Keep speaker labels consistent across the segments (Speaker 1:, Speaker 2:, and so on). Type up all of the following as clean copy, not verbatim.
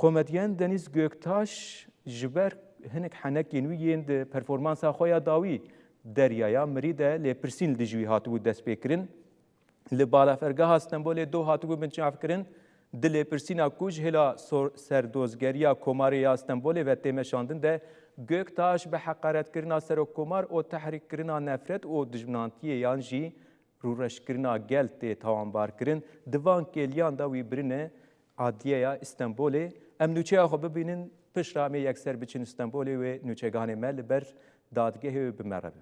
Speaker 1: komedyen Deniz Göktaş ji ber hinek henekên wî yên di performansa xwe ya dawî deryaya mirî de lêpirsîn li ji wî hatibû destpêkirin. Li balafergeha Stenbolê do hatibû binçavkirin di lêpirsîna ku ji hêla serdozgeriya Komarê ya Stenbolê ve têmeşandin de Göktaş bi heqaretkirina serokkomar û tehrîkkirina nefret û dijminantiyê yan jî rûreşkirina gel tê tawanbarkirin di van kêliyan da wî birine Adiyeya İstanbulê. Em nûçeya xwe bibînin pişta em ê yekser biçin İstanbulê wê nûçeganê me li ber dadgehê wê bimerebe.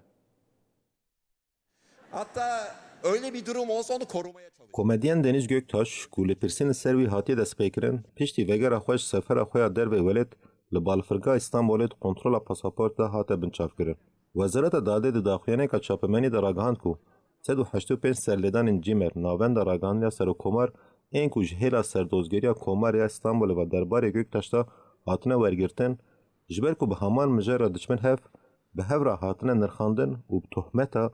Speaker 2: Hatta öyle bir durum olsa onu korumaya çalışıyor.
Speaker 3: Komedyen Deniz Göktaş, ku li pirsînê ser wî hatiye destpêkirin, piştî vegera xwe ji sefera xwe ya dervê welêt li balfirgeha Îstanbolê di kontrola pasaporta hate binçavkirin. Wezareta Dadê di daxuyaneka çapemenî de ragihand ku 185 serlêdanên cîmer navenda ragihandina serokkomar ên ku ji hêla serdozgeriya Komarê ya Îstanbolê ve derbarê Göktaş da hatine wergirtin, ji ber ku bi heman mijara diçmin hev, bi hev re hatine nirxandin û bi tohmeta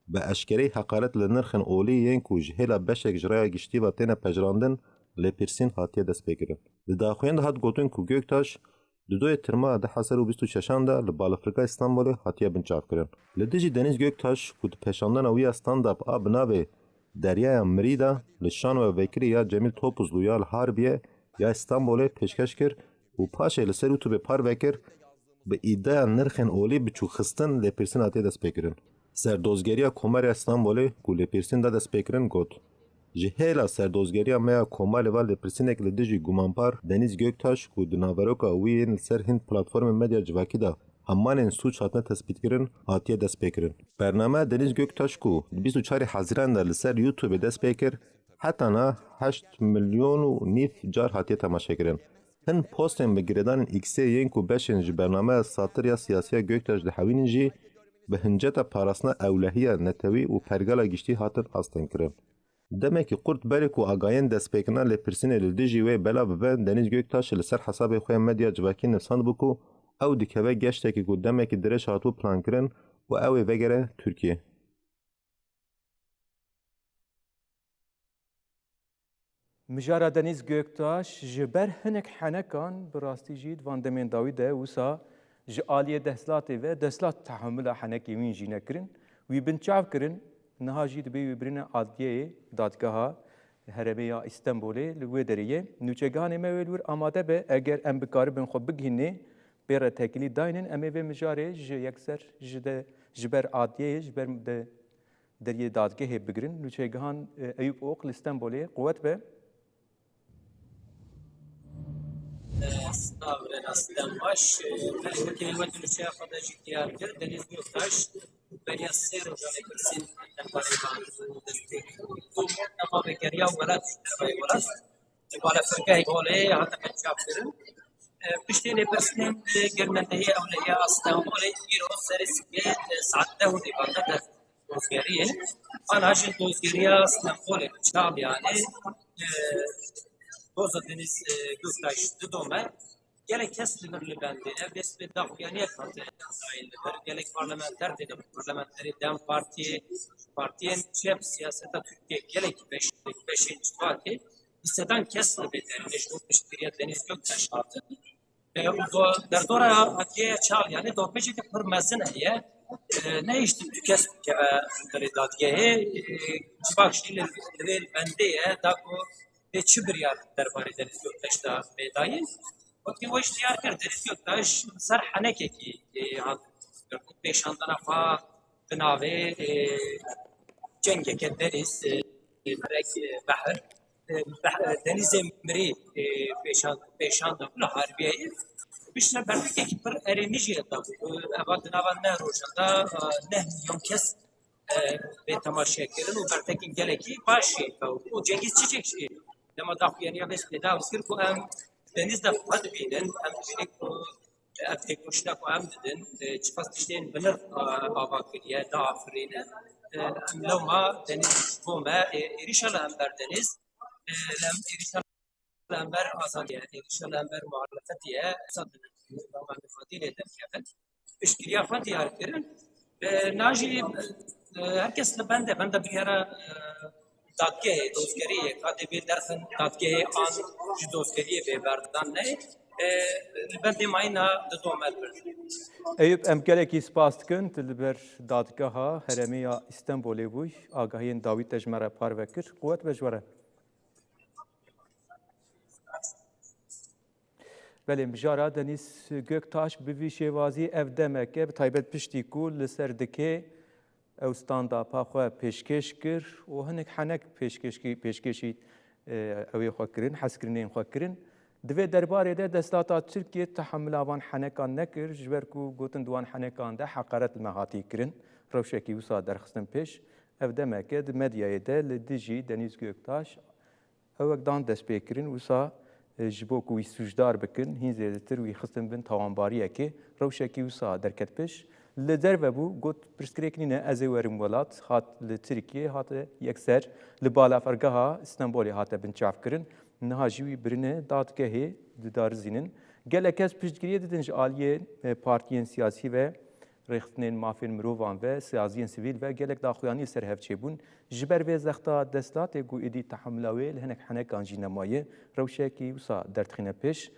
Speaker 3: bi eşkereyî heqaret li nirxên olî yên ku ji hêla beşek ji raya giştî ve têne pejrandin lêpirsîn hatiye destpêkirin. Di daxuyan de hat gotin ku Göktaş di doyê tirma 2026 da li Balafirgeha Îstanbolê hatiye binçavkirin. Li dijî Deniz Göktaş ku di peşandana wî ya stand-up a bi navê Deryaya Mirî de li şan ve vekirî ya Cemîl Topuzlu ya li Harbiyê ya Îstanbolê pêşkeş kir û paşê li ser YouTubeê par vekir bi îdeya nirxên olî biçûkxistin lêpirsîn hatiye destpêkirin. Serdozgeriya Komarê Îstanbolê ku lêpirsîn da destpêkirin got. Ji hêla serdozgeriya me ya Komarê ve lêpirsînek li dijî gumanpar Deniz Göktaş ku di naveroka wî yên li ser hin platformên medya civakî da hemanên suç hatine tespîtkirin hatiye destpêkirin. Bername Deniz Göktaş ku 24 Haziran da li ser YouTubeê destpêkir, heta na 8 milyon û nîv car hatiye temaşekirin. Hin postên bi girêdanên X'ê yên ku beşên ji bernameya satir ya siyasiya Göktaş dihewînin jî bi hinceta parastina ewlehiya netewî û pergala giştî hatin astengkirin. Demekî qurt berê ku agayên destpêkirina lêpirsînê li dijî wê bela bibe Deniz Göktaş li ser hesabê xwe ya medya civakî nivîsand bû ku ew dikeve geştekî ku demekî dirêj hatibû plankirin û ew ê vegere Tirkiye.
Speaker 1: Mijara Deniz Göktaş ji ber hinek henekan bi rastî jî van demên dawî de wisa ji aliyê desthilatê ve desthilat tehemûla henekê wîn jî nekirin. Wî binçavkirin niha jî dibe wî birine adliyeyê dadgeha Herêmê ya Îstanbolê li wê derê nûçeganê me wê li wir amade be eger em bikaribin xwe bigihînê pêre tekilî dayînin em ê vê mijarê ji yekser ji ber adliyeyê ji ber deriyê dadgehê bigirin. Nûçegihan Eyüp Ok li Stenbolê quvvet be.
Speaker 4: Stavren aslen baş, kelimet ülkeye kadar ciddiyer kir. Deniz Göktaş, beriya ser hocane kirsin, nefari destek. Bu mutlaka bekeriya velat, dervay velat. Bala Firgah Bolê hatta mençafirin. Piştî lêpirsînên girnendehî ewleya Stenbolê îro serê sibê saet 10 dîvanda dest dozgeriyê. Hala jî dozgeriya Stenbolê çav yani Doza Deniz Göktaş didome gelek kes li bende bes be daxuyaniye karte dahil bir gelek parlamenter dedim parlamenteri Dem partiyen çep siyaseta Türkiye gelek 5. Parti isteden kes li bende neşmuştiriye Deniz Göktaş artı der dora hatiye çal yani dorpeci ki pır mezin heye ne işte tükes ke dadiye bakşili bende da ko çi biryar derbarê Deniz Göktaş da bêdayî. Wekî we iştiyar kir Deniz Göktaş ser henekekî hat pêşandana xwe bi navê cengeke deniz berek behr denizê mirî pêşand dabû li Harbiyeyê. Bişne berdikekî pir herêmî jî da eva di nava neh rojan da 9 milyon kes bê temaşe kirin û bertekî gelekî baş jî û Cengiz Çiçek jî dema daxuyaniya bes pêda kir ku em deniz de xwe dibînin em dibînin ku ev têkoşîna ku em didin çiqas tiştên bi nirx ava kiriye da afirîne em lewma deniz bo me êrîşa li hember deniz êrîşa li hember azadiye êrîşa li hember muhalefetiye Fatîlê derkevin piştgiriya xwe diyar kirin najî herkes li bende biryara دادگاه دوستگری کادی به درخن دادگاه آن جو دوستگری به بردن نه لبند ماینا دومد بر
Speaker 1: Eyüp em gelekî spas dikin li ber dadgeha Herêmiya İstanbulê bûy agahiyên Dawî te ji me re parve kir quwet ve ji we re. Belê mijara Deniz Göktaş bi vî şêwazî ev demeke bi taybet piştî ku li ser dikê ew standapa xwe pêşkêş kir û hinek henek pêşkêşî ew ê xwe kirin, hezkirinên xwe kirin. Divê derbarê de destata Tirkiye tehemila van henekan nekir ji ber ku gotin di wan henekan de heqaret li me hatî kirin. Rewşekî wisa derxistin pêş. Ev demeke di medyayê de li dijî Deniz Göktaş ewek dan destpêkirin wisa ji bo ku wî sûcdar bikin hîn zêdetir wî xistin bin tawanbariyekê rewşekî wisa derket pêş. Li derve bû got pirsgirêk nîne ez ê werim welat hat li Tirkiye hate yekser li balafergeha İstanbulê hate binçavkirin. Niha jî wî birine dadgehê didarizînin. Gelek kes piştgiriyê didin ji aliyê partiyên siyasî ve rêxistinên mafên mirovan ve siyasiyên sivîl ve gelek daxuyanî ser hevçêbûn. Ji ber vê zexta deslatê ku êdî tehemila wê li hinek henekan jî nemaye rewşekî wisa derdixîne pêş.